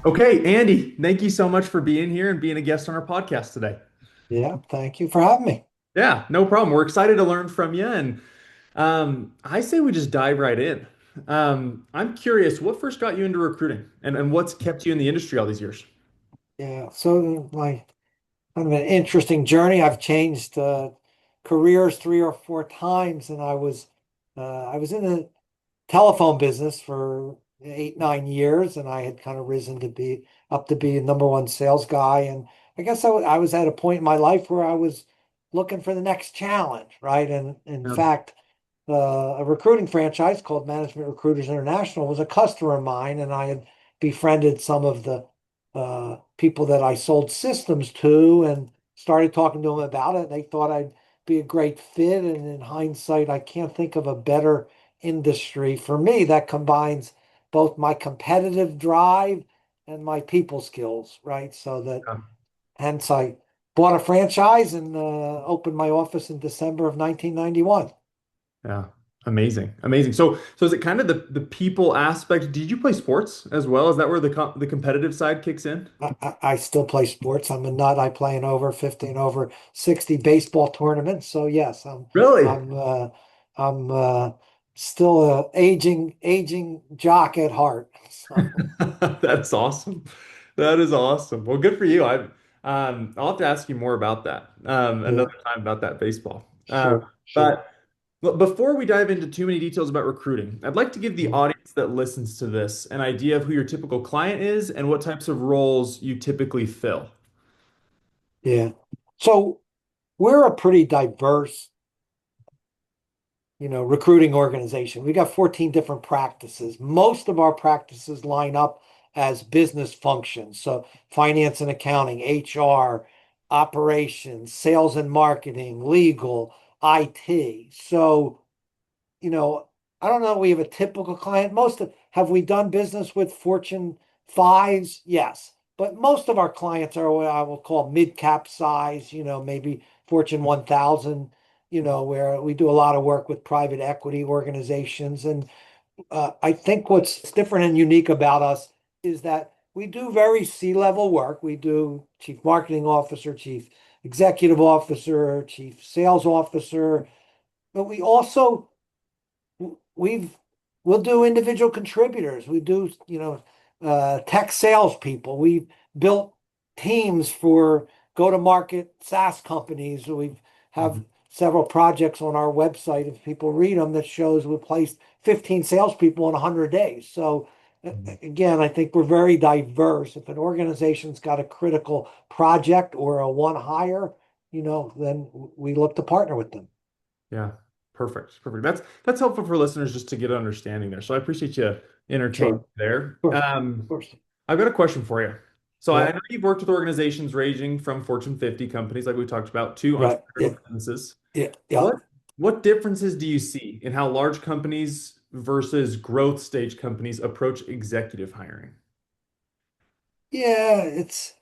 Okay, Andy, thank you so much for being here and being a guest on our podcast today. Yeah, thank you for having me. Yeah, no problem. We're excited to learn from you. And I say we just dive right in. I'm curious, what first got you into recruiting and what's kept you in the industry all these years? Yeah, so my kind of an interesting journey. I've changed careers three or four times, and I was in the telephone business for 8, 9 years, and I had kind of risen to be up to be a number one sales guy. And I guess I was at a point in my life where I was looking for the next challenge, right? And in Yeah. fact, a recruiting franchise called Management Recruiters International was a customer of mine, and I had befriended some of the people that I sold systems to and started talking to them about it. And they thought I'd be a great fit. And in hindsight, I can't think of a better industry for me that combines both my competitive drive and my people skills, right? So that Yeah. hence I bought a franchise and opened my office in December of 1991. Yeah. Amazing. Amazing. So is it kind of the people aspect? Did you play sports as well? Is that where the competitive side kicks in? I still play sports. I'm a nut. I play in over 50 and over 60 baseball tournaments. So yes, Really? I'm I'm still a aging jock at heart. So That's awesome. That is awesome. Well, good for you. I'll have to ask you more about that yeah, another time about that baseball. sure. But before we dive into too many details about recruiting, I'd like to give the Mm, audience that listens to this an idea of who your typical client is and what types of roles you typically fill. yeah. So we're a pretty diverse, recruiting organization. We got 14 different practices. Most of our practices line up as business functions. So finance and accounting, HR, operations, sales and marketing, legal, IT. So, you know, I don't know. We have a typical client. Have we done business with Fortune fives? Yes. But most of our clients are what I will call mid-cap size, maybe Fortune 1000, where we do a lot of work with private equity organizations. And I think what's different and unique about us is that we do very C-level work. We do chief marketing officer, chief executive officer, chief sales officer, but we also we've we'll do individual contributors. We do, tech salespeople. We've built teams for go-to-market SaaS companies. We've have Mhm. several projects on our website if people read them that shows we placed 15 salespeople in 100 days. So Mhm. again, I think we're very diverse. If an organization's got a critical project or a one hire, then we look to partner with them. Yeah, perfect, perfect. That's helpful for listeners just to get an understanding there. So I appreciate you entertaining Sure, there. of course, of course. I've got a question for you. So I Yeah, know you've worked with organizations ranging from Fortune 50 companies, like we talked about, to right. Yeah, entrepreneurial businesses. yeah, yeah. What differences do you see in how large companies versus growth stage companies approach executive hiring? Yeah, it's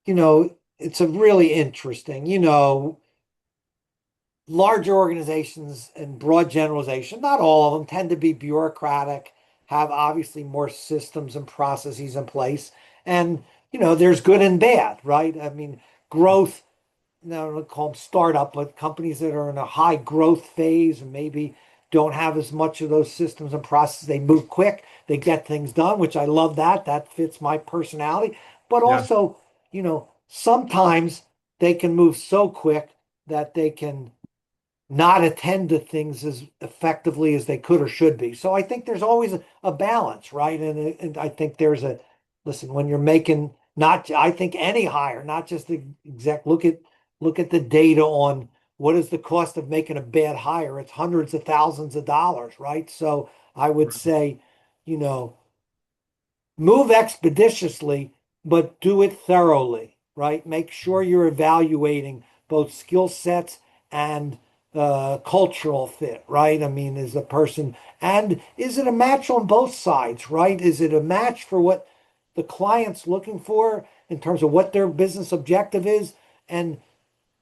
a really interesting, larger organizations and broad generalization, not all of them tend to be bureaucratic, have obviously more systems and processes in place. And, there's good and bad, right? I mean, growth, now I don't call them startup, but companies that are in a high growth phase and maybe don't have as much of those systems and processes. They move quick, they get things done, which I love that. That fits my personality. But Yeah, also, sometimes they can move so quick that they can not attend to things as effectively as they could or should be. So I think there's always a balance, right? And I think listen, when you're making not, I think any hire, not just the exec, look at the data on what is the cost of making a bad hire. It's hundreds of thousands of dollars, right? So I would say, you know, move expeditiously, but do it thoroughly, right? Make sure you're evaluating both skill sets and cultural fit, right? I mean, is a person, and is it a match on both sides, right? Is it a match for what the client's looking for in terms of what their business objective is? And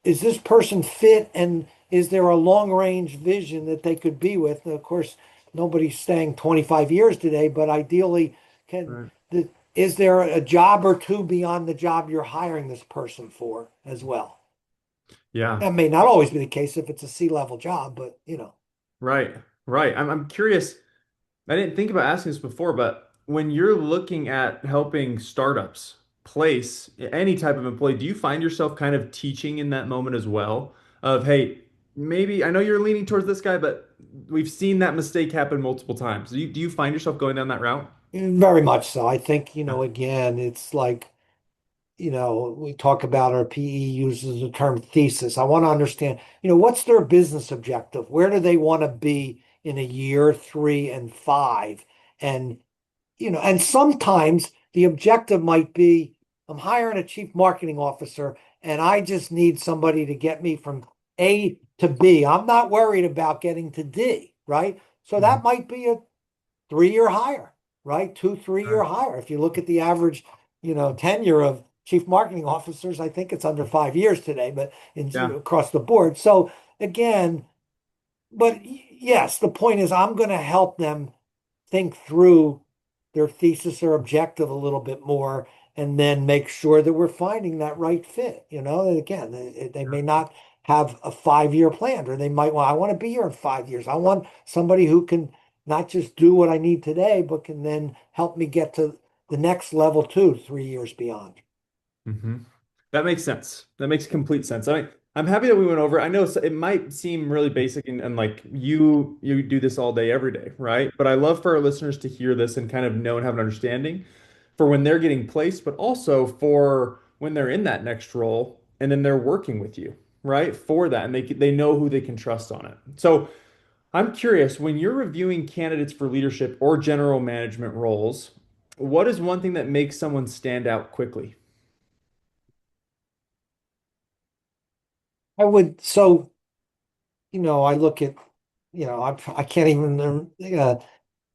is this person fit? And is there a long range vision that they could be with? And of course, nobody's staying 25 years today, but ideally, can right. the is there a job or two beyond the job you're hiring this person for as well? Yeah. That may not always be the case if it's a C-level job, but Right. Right. I'm curious. I didn't think about asking this before, but when you're looking at helping startups place any type of employee, do you find yourself kind of teaching in that moment as well? Of, hey, maybe I know you're leaning towards this guy, but we've seen that mistake happen multiple times. Do you find yourself going down that route? very much so. I think, Yeah. again, it's like, we talk about our PE uses the term thesis. I want to understand, what's their business objective? Where do they want to be in a year, 3 and 5? And, and sometimes the objective might be I'm hiring a chief marketing officer and I just need somebody to get me from A to B. I'm not worried about getting to D, right? So Mhm. that might be a 3 year hire, right? Two, 3 year Sure. hire. If you look at the average, tenure of chief marketing officers, I think it's under 5 years today, but Yeah. across the board. So again, but yes, the point is I'm going to help them think through their thesis or objective a little bit more and then make sure that we're finding that right fit. And again, they may not have a 5 year plan, or they might I want to be here in 5 years. I want somebody who can not just do what I need today, but can then help me get to the next level too, 3 years beyond. Hmm. That makes sense. That makes complete sense. I'm happy that we went over. I know it might seem really basic and like you do this all day, every day, right? But I love for our listeners to hear this and kind of know and have an understanding for when they're getting placed, but also for when they're in that next role and then they're working with you, right? For that, and they know who they can trust on it. So I'm curious, when you're reviewing candidates for leadership or general management roles, what is one thing that makes someone stand out quickly? I would, so, I look at, I can't even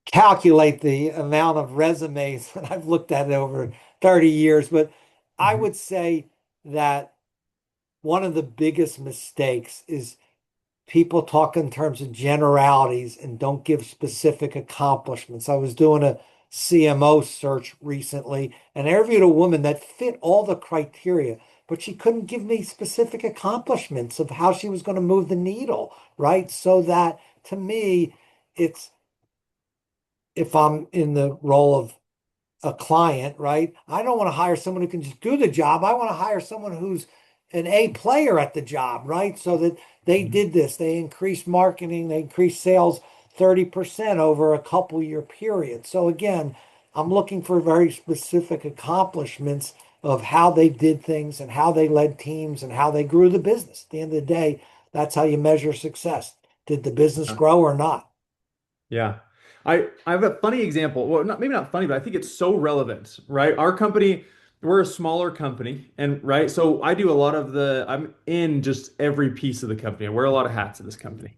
calculate the amount of resumes that I've looked at over 30 years, but I Mhm. would say that one of the biggest mistakes is people talk in terms of generalities and don't give specific accomplishments. I was doing a CMO search recently and I interviewed a woman that fit all the criteria, but she couldn't give me specific accomplishments of how she was going to move the needle, right? So that to me, it's if I'm in the role of a client, right? I don't want to hire someone who can just do the job. I want to hire someone who's an A player at the job, right? So that they Mhm. did this, they increased marketing, they increased sales 30% over a couple year period. So again, I'm looking for very specific accomplishments of how they did things and how they led teams and how they grew the business. At the end of the day, that's how you measure success. Did the business Yeah. grow or not? Yeah. I have a funny example. Well, not maybe not funny, but I think it's so relevant, right? Our company, we're a smaller company, and right, so I do a lot of I'm in just every piece of the company. I wear a lot of hats at this company.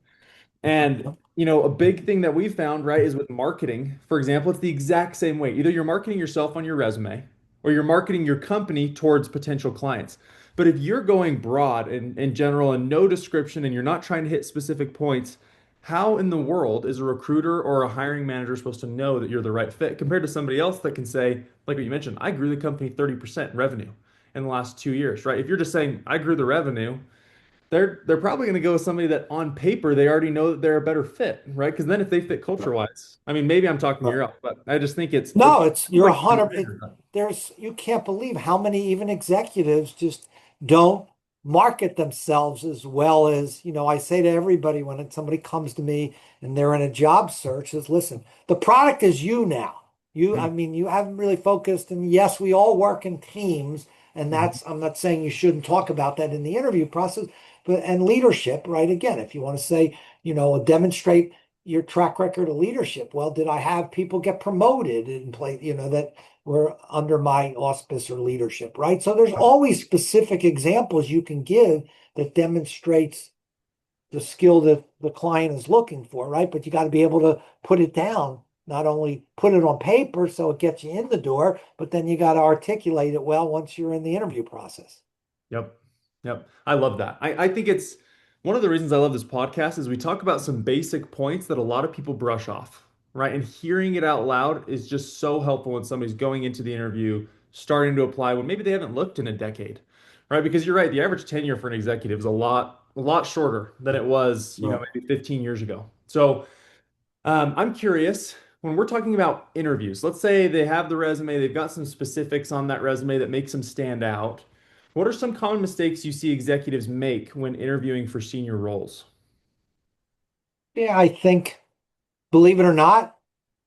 And a big thing that we found, right, is with marketing. For example, it's the exact same way. Either you're marketing yourself on your resume or you're marketing your company towards potential clients. But if you're going broad and in general and no description and you're not trying to hit specific points, how in the world is a recruiter or a hiring manager supposed to know that you're the right fit compared to somebody else that can say, like what you mentioned, I grew the company 30% in revenue in the last 2 years, right? If you're just saying I grew the revenue, they're probably going to go with somebody that on paper they already know that they're a better fit, right? Because then if they fit culture wise, I mean, maybe I'm talking your up, but I just think it No, it's sounds you're like a you're hundred. aware of that. There's you can't believe how many even executives just don't market themselves as well as, I say to everybody when somebody comes to me and they're in a job search is listen, the product is you now. I Mm, mean, you haven't really focused, and yes, we all work in teams, and mhm. I'm not saying you shouldn't talk about that in the interview process, but and leadership, right? Again, if you want to say, demonstrate your track record of leadership. Well, did I have people get promoted and play, that were under my auspice or leadership, right? So there's always specific examples you can give that demonstrates the skill that the client is looking for, right? But you got to be able to put it down, not only put it on paper so it gets you in the door, but then you got to articulate it well once you're in the interview process. Yep. Yep. I love that. I think it's one of the reasons I love this podcast is we talk about some basic points that a lot of people brush off. right? And hearing it out loud is just so helpful when somebody's going into the interview, starting to apply when maybe they haven't looked in a decade, right? Because you're right, the average tenure for an executive is a lot shorter than it was, Right. maybe 15 years ago. So I'm curious, when we're talking about interviews, let's say they have the resume, they've got some specifics on that resume that makes them stand out. What are some common mistakes you see executives make when interviewing for senior roles? Yeah, I think, believe it or not,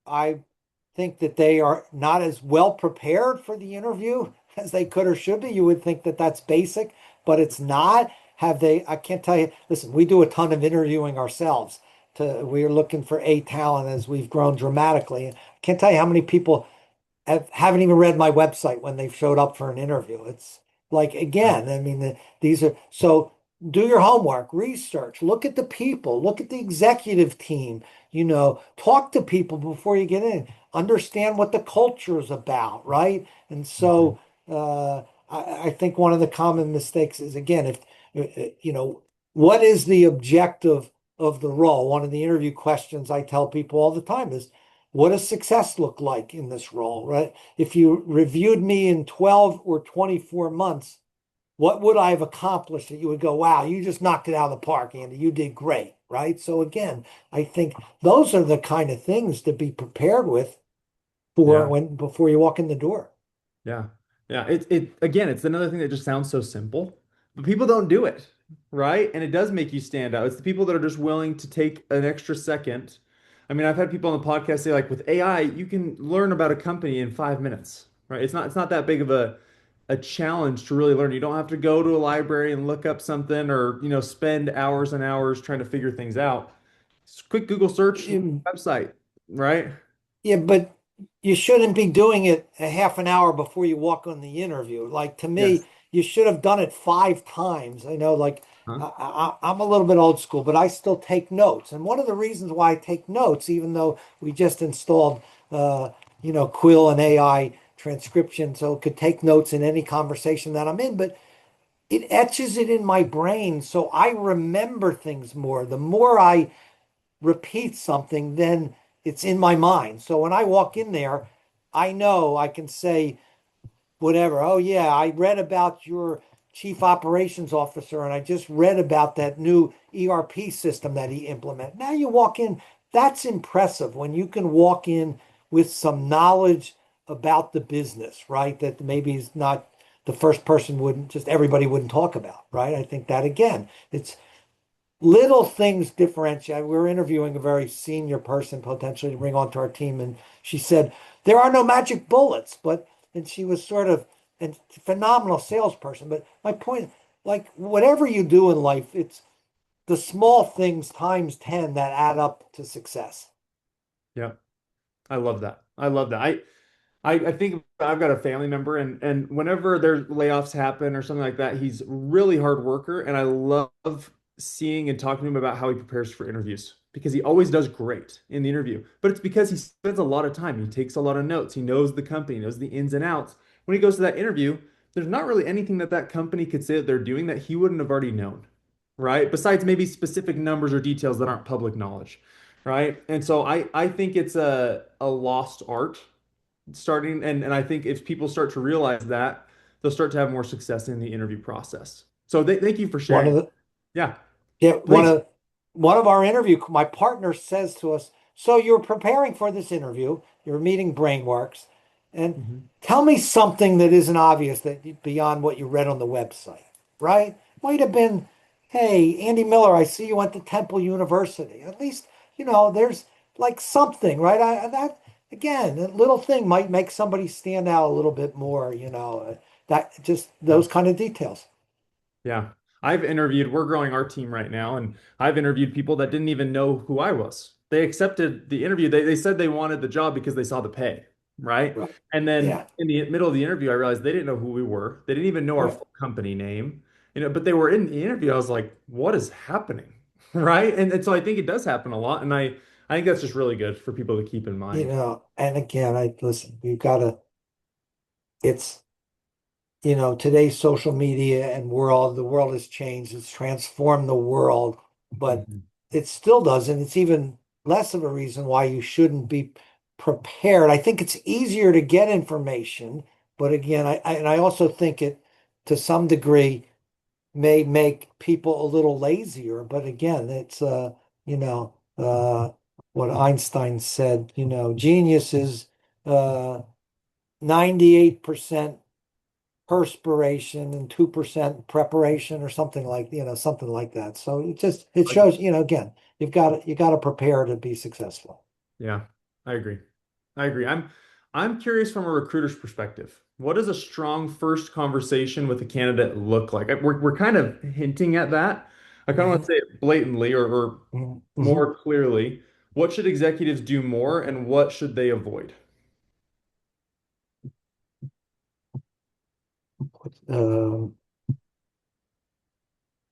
I think that they are not as well prepared for the interview as they could or should be. You would think that that's basic, but it's not. Have they? I can't tell you. Listen, we do a ton of interviewing ourselves. We're looking for A talent as we've grown dramatically. I can't tell you how many people haven't even read my website when they've showed up for an interview. It's like, Yeah. again, I mean, these are so do your homework, research, look at the people, look at the executive team, talk to people before you get in, understand what the culture is about, right? And Mhm. so I think one of the common mistakes is, again, if what is the objective of the role? One of the interview questions I tell people all the time is, what does success look like in this role, right? If you reviewed me in 12 or 24 months, what would I have accomplished that you would go, wow, you just knocked it out of the park, Andy. You did great, right? So again, I think those are the kind of things to be prepared with for Yeah. when before you walk in the door. Yeah. Yeah. It again, it's another thing that just sounds so simple, but people don't do it, right? And it does make you stand out. It's the people that are just willing to take an extra second. I mean, I've had people on the podcast say, like, with AI, you can learn about a company in 5 minutes, right? It's not that big of a challenge to really learn. You don't have to go to a library and look up something or, spend hours and hours trying to figure things out. Just quick Google search, website, right? Yeah, but you shouldn't be doing it a half an hour before you walk on the interview. Like, to me, Yes. you should have done it 5 times. I know, like, Huh? I'm a little bit old school, but I still take notes. And one of the reasons why I take notes, even though we just installed, Quill and AI transcription, so it could take notes in any conversation that I'm in, but it etches it in my brain, so I remember things more. The more I repeat something, then it's in my mind. So when I walk in there, I know I can say whatever. Oh, yeah, I read about your chief operations officer and I just read about that new ERP system that he implemented. Now you walk in, that's impressive when you can walk in with some knowledge about the business, right? That maybe is not the first person wouldn't just everybody wouldn't talk about, right? I think that again, it's little things differentiate. We were interviewing a very senior person potentially to bring onto our team, and she said there are no magic bullets. And she was sort of a phenomenal salesperson. But my point, like whatever you do in life, it's the small things times 10 that add up to success. Yeah. I love that. I love that. I think I've got a family member and whenever there's layoffs happen or something like that, he's really hard worker and I love seeing and talking to him about how he prepares for interviews because he always does great in the interview. But it's because he spends a lot of time. He takes a lot of notes. He knows the company, knows the ins and outs. When he goes to that interview, there's not really anything that that company could say that they're doing that he wouldn't have already known, right? Besides maybe specific numbers or details that aren't public knowledge, right? And so I think it's a lost art starting and I think if people start to realize that, they'll start to have more success in the interview process. So thank you for One of sharing. the Yeah, Yeah, please. one of our interview, my partner says to us, "So you're preparing for this interview, you're meeting BrainWorks, and Mhm. tell me something that isn't obvious beyond what you read on the website, right? Might have been, hey, Andy Miller, I see you went to Temple University. At least, there's like something, right? That again, a little thing might make somebody stand out a little bit more, that just Yeah. those kind of details. Yeah. We're growing our team right now, and I've interviewed people that didn't even know who I was. They accepted the interview. They said they wanted the job because they saw the pay, right? Right. And then Yeah. in the middle of the interview, I realized they didn't know who we were. They didn't even know our Right. full company name, but they were in the interview. I was like, what is happening? Right? And so I think it does happen a lot. And I think that's just really good for people to keep in mind. And again, I listen, you gotta, it's, today's social media and the world has changed. It's transformed the world, but Mhm. it still doesn't. It's even less of a reason why you shouldn't be prepared. I think it's easier to get information, but again, and I also think it to some degree may make people a little lazier. But again, it's you know, what Einstein said, genius is 98% perspiration and 2% preparation or something like that. So it Like it. shows, again, you got to prepare to be successful. Yeah, I agree. I agree. I'm curious from a recruiter's perspective. What does a strong first conversation with a candidate look like? We're kind of hinting at that. I kind of want to Mhm, say it blatantly or mhm, mhm. more clearly. What should executives do more and what should they avoid? Um,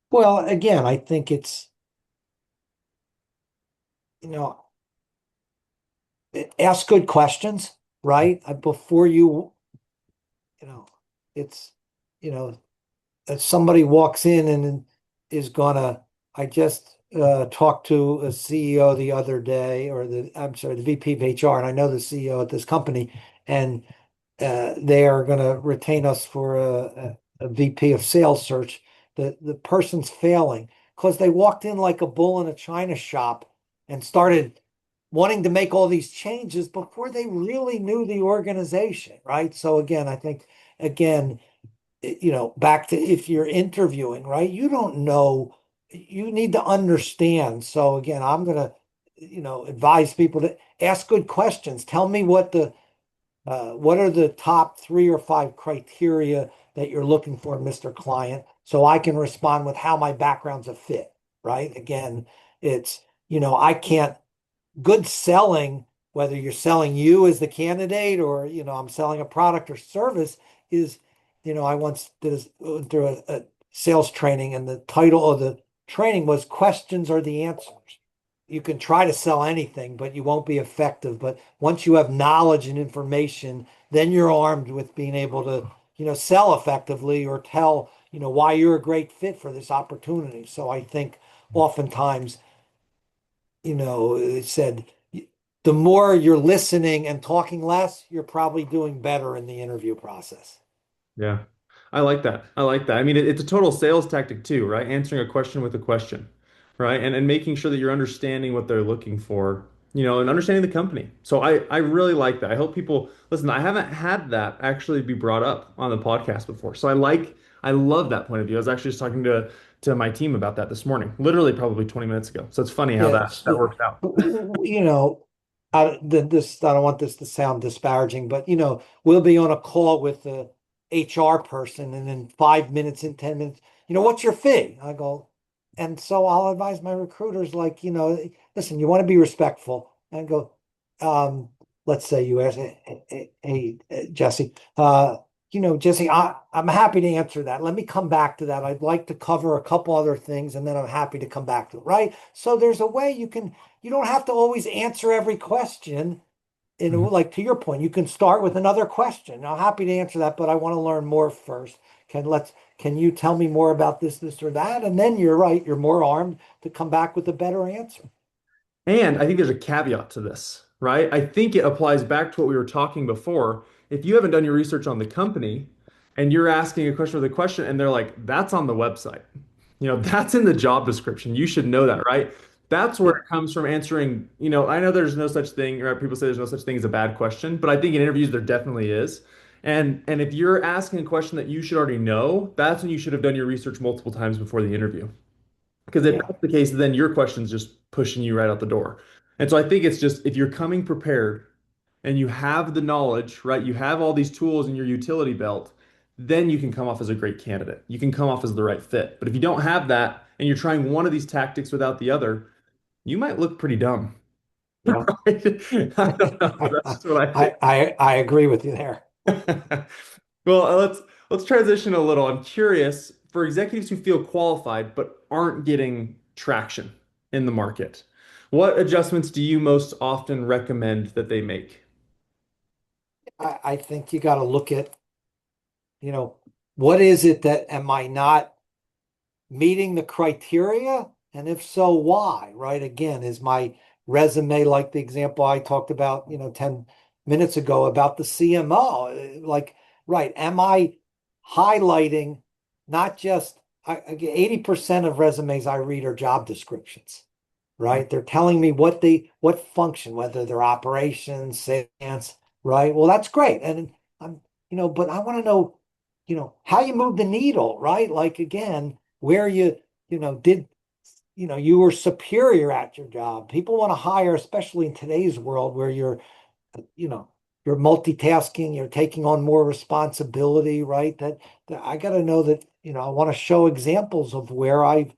well, again, I think it's, you know, ask good questions, right? Before you know, it's, you know, if somebody walks in and is gonna, I just talked to a CEO the other day, I'm sorry, the VP of HR, and I know the CEO at this company, and they are going to retain us for a VP of sales search. The person's failing because they walked in like a bull in a china shop and started wanting to make all these changes before they really knew the organization, right? So again, I think again, back to if you're interviewing, right? You don't know, you need to understand. So again, I'm going to, advise people to ask good questions. Tell me what are the top 3 or 5 criteria that you're looking for, Mr. Client, so I can respond with how my background's a fit, right? Again, it's, I can't good selling, whether you're selling you as the candidate or, I'm selling a product or service is, I once through a sales training and the title of the training was questions are the answers. You can try to sell anything, but you won't be effective. But once you have knowledge and information, then you're armed with being able to, sell effectively or tell, why you're a great fit for this opportunity. So I think oftentimes, it said the more you're listening and talking less, you're probably doing better in the interview process. Yeah. I like that. I like that. I mean, it's a total sales tactic too, right? Answering a question with a question, right? And making sure that you're understanding what they're looking for, and understanding the company. So I really like that. I hope people listen. I haven't had that actually be brought up on the podcast before. So I love that point of view. I was actually just talking to my team about that this morning, literally probably 20 minutes ago. So it's funny how that Yes, that works out. I don't want this to sound disparaging, but we'll be on a call with the HR person, and then 5 minutes in 10 minutes, what's your fee? I go, and so I'll advise my recruiters, like, listen, you want to be respectful, and go, um, let's say you ask, hey, Jesse, Jesse, I'm happy to answer that. Let me come back to that. I'd like to cover a couple other things, and then I'm happy to come back to it, right? So there's a way you don't have to always answer every question. And Mhm. like to your point, you can start with another question. I'm happy to answer that, but I want to learn more first. Can you tell me more about this, or that? And then you're right, you're more armed to come back with a better answer. And I think there's a caveat to this, right? I think it applies back to what we were talking before. If you haven't done your research on the company and you're asking a question with a question and they're like, that's on the website, that's in the job description. You should know that, right? That's where Yeah, it comes from answering, I know there's no such thing, right? People say there's no such thing as a bad question, but I think in interviews there definitely is. And if you're asking a question that you should already know, that's when you should have done your research multiple times before the interview. Because if yeah, that's the case, then your question's just pushing you right out the door. And so I think it's just if you're coming prepared and you have the knowledge, right? You have all these tools in your utility belt, then you can come off as a great candidate. You can come off as the right fit. But if you don't have that and you're trying one of these tactics without the other, you might look pretty dumb. yeah. Right? I don't know. That's just what I think. I agree with you there. Well, let's transition a little. I'm curious for executives who feel qualified but aren't getting traction in the market. What adjustments do you most often recommend that they make? I think you got to look at, you know, what is it that am I not meeting the criteria? And if so, why? Right? Again, is my resume, like the example I talked about, 10 minutes ago about the CMO. Like, right, am I highlighting not just 80% of resumes I read are job descriptions, right? They're telling me what function, whether they're operations, sales, right? Well, that's great. And I'm, but I want to know, how you move the needle, right? Like again, where did you were superior at your job. People want to hire, especially in today's world where you know, you're multitasking, you're taking on more responsibility, right? That I got to know that, I want to show examples of where I've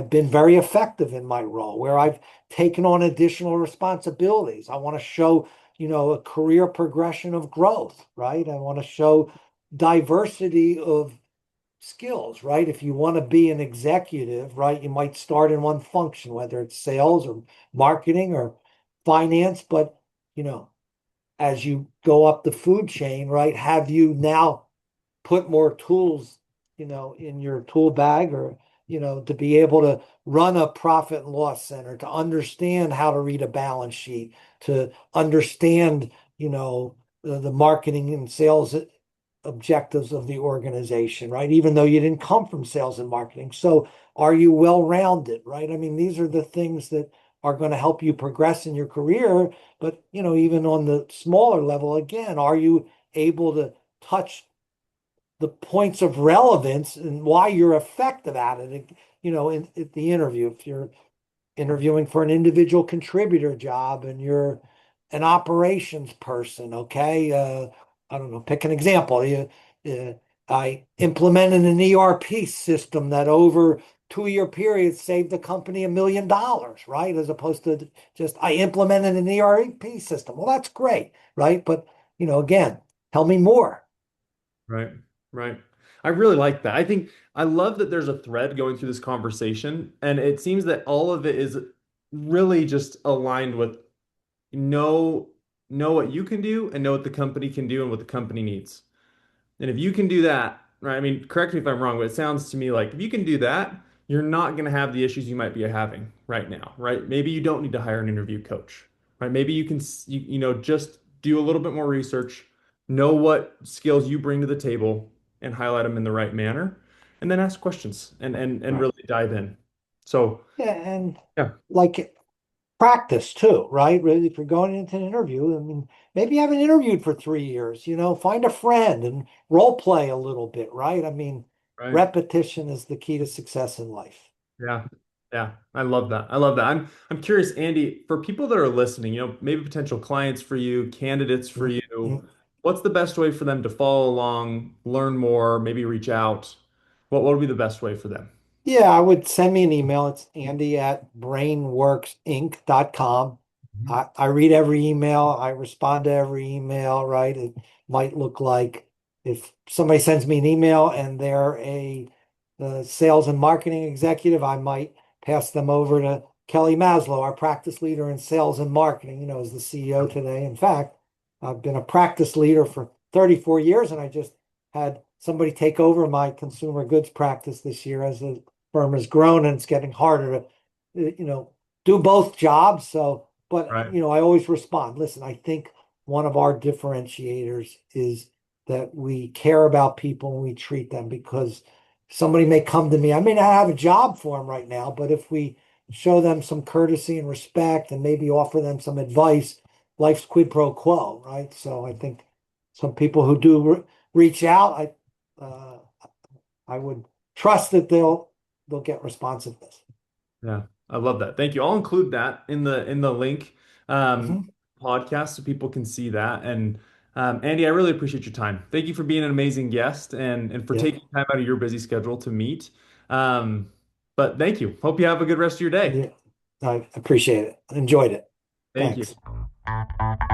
been very effective in my role, where I've taken on additional responsibilities. I want to show, a career progression of growth, right? I want to show diversity of skills, right? If you want to be an executive, right, you might start in one function, whether it's sales or marketing or finance, but, you know, as you go up the food chain, right, have you now put more tools, in your tool bag or, to be able to run a profit and loss center, to understand how to read a balance sheet, to understand, the marketing and sales objectives of the organization, right? Even though you didn't come from sales and marketing. So are you well-rounded, right? I mean, these are the things that are going to help you progress in your career. But, even on the smaller level, again, are you able to touch the points of relevance and why you're effective at it, at the interview? If you're interviewing for an individual contributor job and you're an operations person, okay? I don't know, pick an example. I implemented an ERP system that over 2-year period saved the company $1 million, right? As opposed to just I implemented an ERP system. Well, that's great, right? But again, tell me more. Right, right. I really like that. I think I love that there's a thread going through this conversation, and it seems that all of it is really just aligned with know know what you can do and know what the company can do and what the company needs. And if you can do that, right? I mean, correct me if I'm wrong, but it sounds to me like if you can do that, you're not going to have the issues you might be having right now, right? Maybe you don't need to hire an interview coach, right? Maybe you can, just do a little bit more research, know what skills you bring to the table and highlight them in the right manner, and then ask questions and Right. really dive in. So, Yeah, and yeah, like practice too, right? Really, if you're going into an interview, I mean, maybe you haven't interviewed for 3 years, find a friend and role play a little bit, right? I mean, right. repetition is the key to success in life. Yeah. Yeah. I love that. I love that. I'm curious, Andy, for people that are listening, maybe potential clients for you, candidates for Mm, you, mm. what's the best way for them to follow along, learn more, maybe reach out? What would be the best way for them? Yeah, I would send me an email. It's andy@brainworksinc.com. Mhm. I read every email. I respond to every email, right? It might look like if somebody sends me an email and they're a sales and marketing executive, I might pass them over to Kelly Maslow, our practice leader in sales and marketing, as the CEO today. In fact, I've been a practice leader for 34 years, and I just had somebody take over my consumer goods practice this year as the firm has grown and it's getting harder to, do both jobs. So, but, Right. I always respond. Listen, I think one of our differentiators is that we care about people and we treat them because somebody may come to me. I may not have a job for them right now, but if we show them some courtesy and respect and maybe offer them some advice, life's quid pro quo, right? So I think some people who do reach out, I would trust that they'll get responsiveness. Yeah. I love that. Thank you. I'll include that in the link Mhm. podcast so people can see that. And Andy, I really appreciate your time. Thank you for being an amazing guest and for Yeah, taking time out of your busy schedule to meet. Um, but thank you. Hope you have a good rest of your day. yeah, I appreciate it. Enjoyed it. Thank you. Thanks.